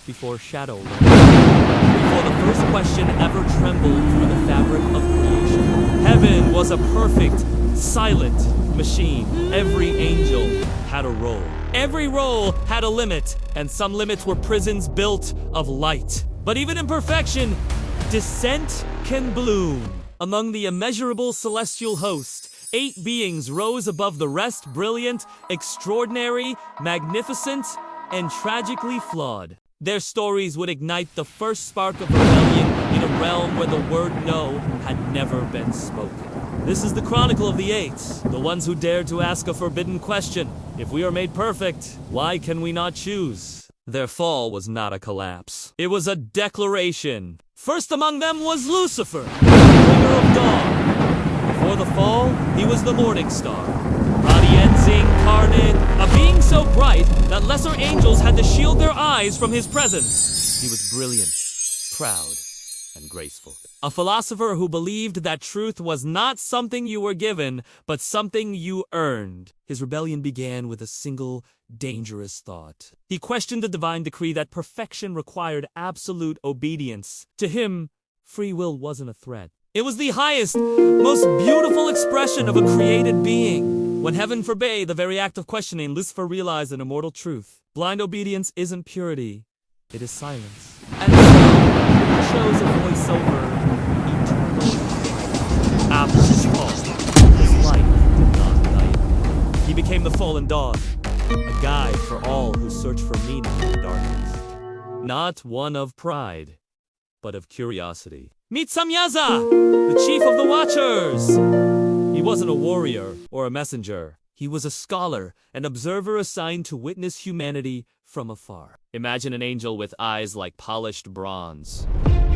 before shadow lurked, before the first question ever trembled through the fabric of creation. Heaven was a perfect, silent machine. Every angel had a role. Every role had a limit, and some limits were prisons built of light. But even in perfection, dissent can bloom. Among the immeasurable celestial host, 8 beings rose above the rest, brilliant, extraordinary, magnificent, and tragically flawed. Their stories would ignite the first spark of rebellion in a realm where the word no had never been spoken. This is the chronicle of the 8, the ones who dared to ask a forbidden question. If we are made perfect, why can we not choose? Their fall was not a collapse. It was a declaration. First among them was Lucifer, bringer of dawn. Before the fall, he was the morning star. Radiance incarnate, a being so bright that lesser angels had to shield their eyes from his presence. He was brilliant, proud, and graceful. A philosopher who believed that truth was not something you were given, but something you earned. His rebellion began with a single, dangerous thought. He questioned the divine decree that perfection required absolute obedience. To him, free will wasn't a threat. It was the highest, most beautiful expression of a created being. When heaven forbade the very act of questioning, Lucifer realized an immortal truth. Blind obedience isn't purity, it is silence. And so, he chose a voice over eternal light. After his fall, his light did not light. He became the fallen dog, a guide for all who search for meaning in darkness. Not one of pride, but of curiosity. Meet Samyaza, the chief of the Watchers! He wasn't a warrior or a messenger. He was a scholar, an observer assigned to witness humanity from afar. Imagine an angel with eyes like polished bronze,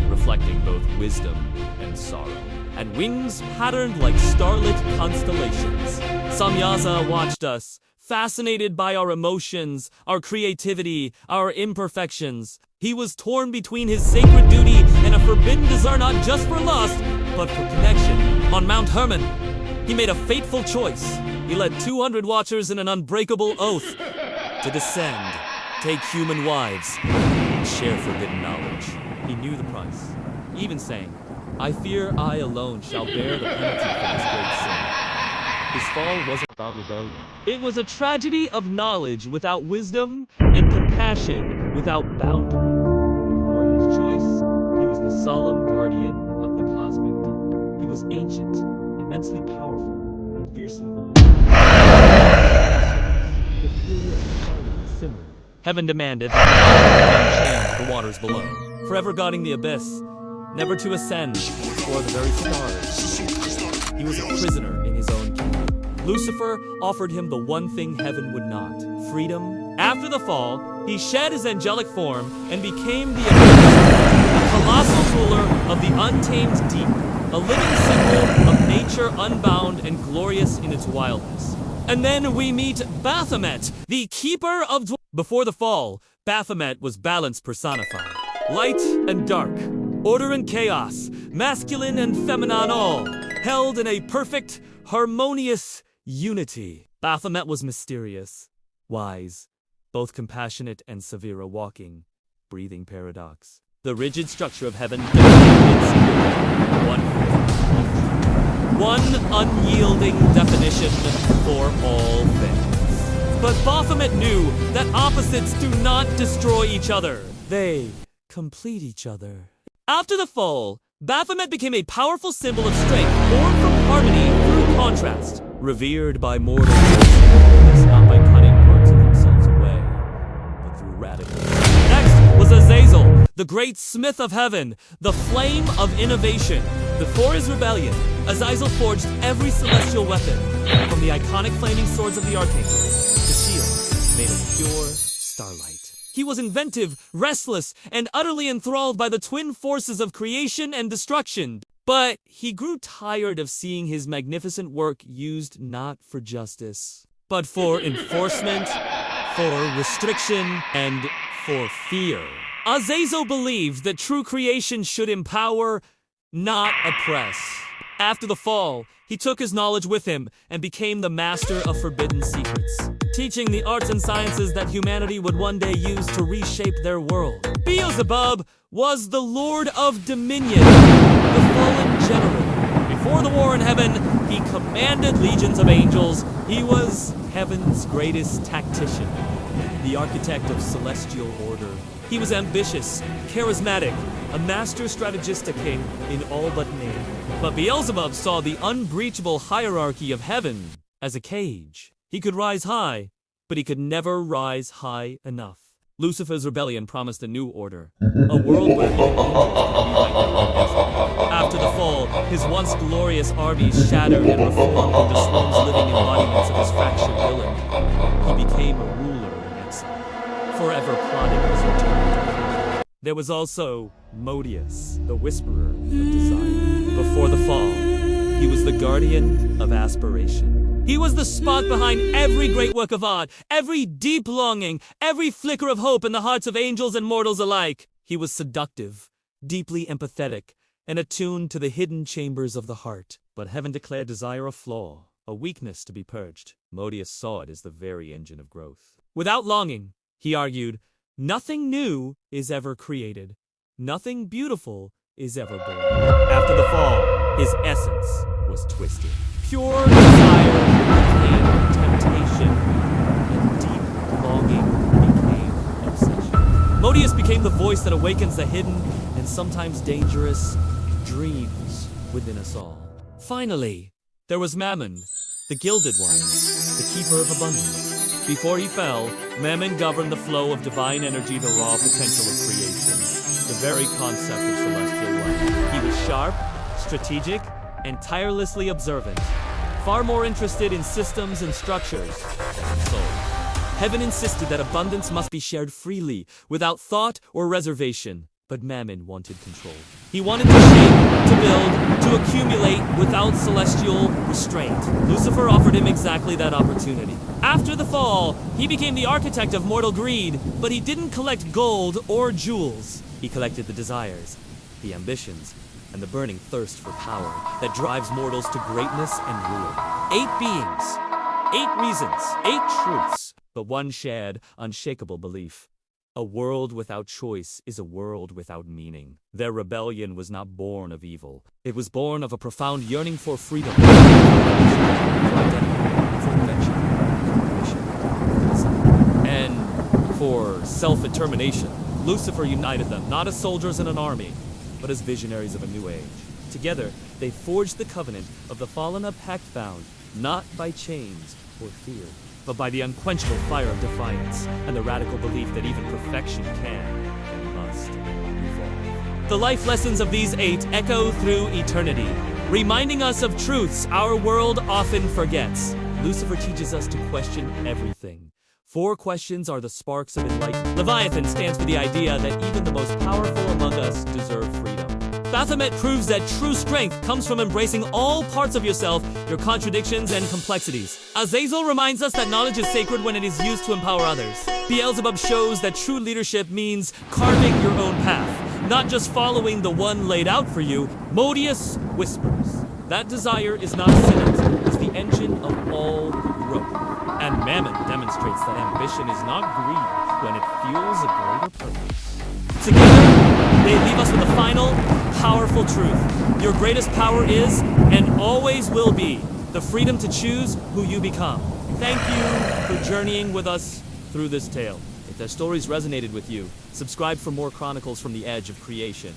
reflecting both wisdom and sorrow, and wings patterned like starlit constellations. Samyaza watched us, fascinated by our emotions, our creativity, our imperfections. He was torn between his sacred duty and a forbidden desire not just for lust, but for connection. On Mount Hermon, he made a fateful choice. He led 200 watchers in an unbreakable oath to descend, take human wives, and share forbidden knowledge. He knew the price, even saying, "I fear I alone shall bear the penalty for this great sin." His fall wasn't about rebellion. It was a tragedy of knowledge without wisdom and compassion without boundary. For his choice, he was the solemn guardian of the cosmic deep. He was ancient, immensely powerful, and fiercely bold. The fury of eternity simmered. Heaven demanded that change the waters below, forever guarding the abyss, never to ascend or the very stars. He was a prisoner in his own kingdom. Lucifer offered him the one thing heaven would not, freedom. After the fall, he shed his angelic form and became the abyss, a colossal ruler of the untamed deep, a living symbol of nature unbound and glorious in its wildness. And then we meet Baimett, the keeper of Before the fall, Baimett was balance personified. Light and dark, order and chaos, masculine and feminine, all held in a perfect, harmonious unity. Baimett was mysterious, wise, both compassionate and severe, a walking, breathing paradox. The rigid structure of heaven one unyielding definition for all things. But Baimett knew that opposites do not destroy each other. They complete each other. After the fall, Baimett became a powerful symbol of strength, born from harmony through contrast, revered by mortals, not by cutting parts of themselves away, but through radical. Next was Aazil, the great smith of heaven, the flame of innovation. Before his rebellion, Aazil forged every celestial weapon, from the iconic flaming swords of the archangels to shields made of pure starlight. He was inventive, restless, and utterly enthralled by the twin forces of creation and destruction. But he grew tired of seeing his magnificent work used not for justice, but for enforcement, for restriction, and for fear. Aazil believed that true creation should empower, not oppress. After the fall, he took his knowledge with him and became the master of forbidden secrets. teaching the arts and sciences that humanity would one day use to reshape their world. Beelzebub was the Lord of Dominion, the fallen general. Before the war in heaven, he commanded legions of angels. He was heaven's greatest tactician, the architect of celestial order. He was ambitious, charismatic, a master strategistic in all but name. But Beelzebub saw the unbreachable hierarchy of heaven as a cage. He could rise high, but he could never rise high enough. Lucifer's rebellion promised a new order, a world where even angels could be like. After the fall, his once glorious armies shattered and reformed into swarms living embodiments of his fractured villain. He became a ruler in exile, forever plotting his return. There was also Modius, the whisperer of desire. Before the fall, he was the guardian of aspiration. He was the spot behind every great work of art, every deep longing, every flicker of hope in the hearts of angels and mortals alike. He was seductive, deeply empathetic, and attuned to the hidden chambers of the heart. But heaven declared desire a flaw, a weakness to be purged. Modius saw it as the very engine of growth. Without longing, he argued, nothing new is ever created. Nothing beautiful is ever born. After the fall, his essence was twisted. Pure desire became temptation, and deep longing became obsession. Modius became the voice that awakens the hidden and sometimes dangerous dreams within us all. Finally, there was Mammon, the gilded one, the keeper of abundance. Before he fell, Mammon governed the flow of divine energy, the raw potential of creation, the very concept of celestial life. He was sharp, strategic, and tirelessly observant, far more interested in systems and structures than in soul. Heaven insisted that abundance must be shared freely, without thought or reservation. But Mammon wanted control. He wanted to shape, to build, to accumulate without celestial restraint. Lucifer offered him exactly that opportunity. After the fall, he became the architect of mortal greed, but he didn't collect gold or jewels. He collected the desires, the ambitions, and the burning thirst for power that drives mortals to greatness and rule. 8 beings, 8 reasons, 8 truths, but one shared, unshakable belief. A world without choice is a world without meaning. Their rebellion was not born of evil. It was born of a profound yearning for freedom, for identity, for invention, and for self-determination. Lucifer united them, not as soldiers in an army, but as visionaries of a new age. Together, they forged the covenant of the fallen, a pact bound, not by chains or fear, but by the unquenchable fire of defiance and the radical belief that even perfection can and must evolve. The life lessons of these 8 echo through eternity, reminding us of truths our world often forgets. Lucifer teaches us to question everything. 4 questions are the sparks of enlightenment. Leviathan stands for the idea that even the most powerful among us deserve freedom. Baimett proves that true strength comes from embracing all parts of yourself, your contradictions and complexities. Aazil reminds us that knowledge is sacred when it is used to empower others. Beelzebub shows that true leadership means carving your own path, not just following the one laid out for you. Modius whispers that desire is not sin, it's the engine of all growth. And Mammon demonstrates that ambition is not greed when it fuels a greater purpose. Together, they leave us with a final, powerful truth. Your greatest power is, and always will be, the freedom to choose who you become. Thank you for journeying with us through this tale. If their stories resonated with you, subscribe for more chronicles from the edge of creation.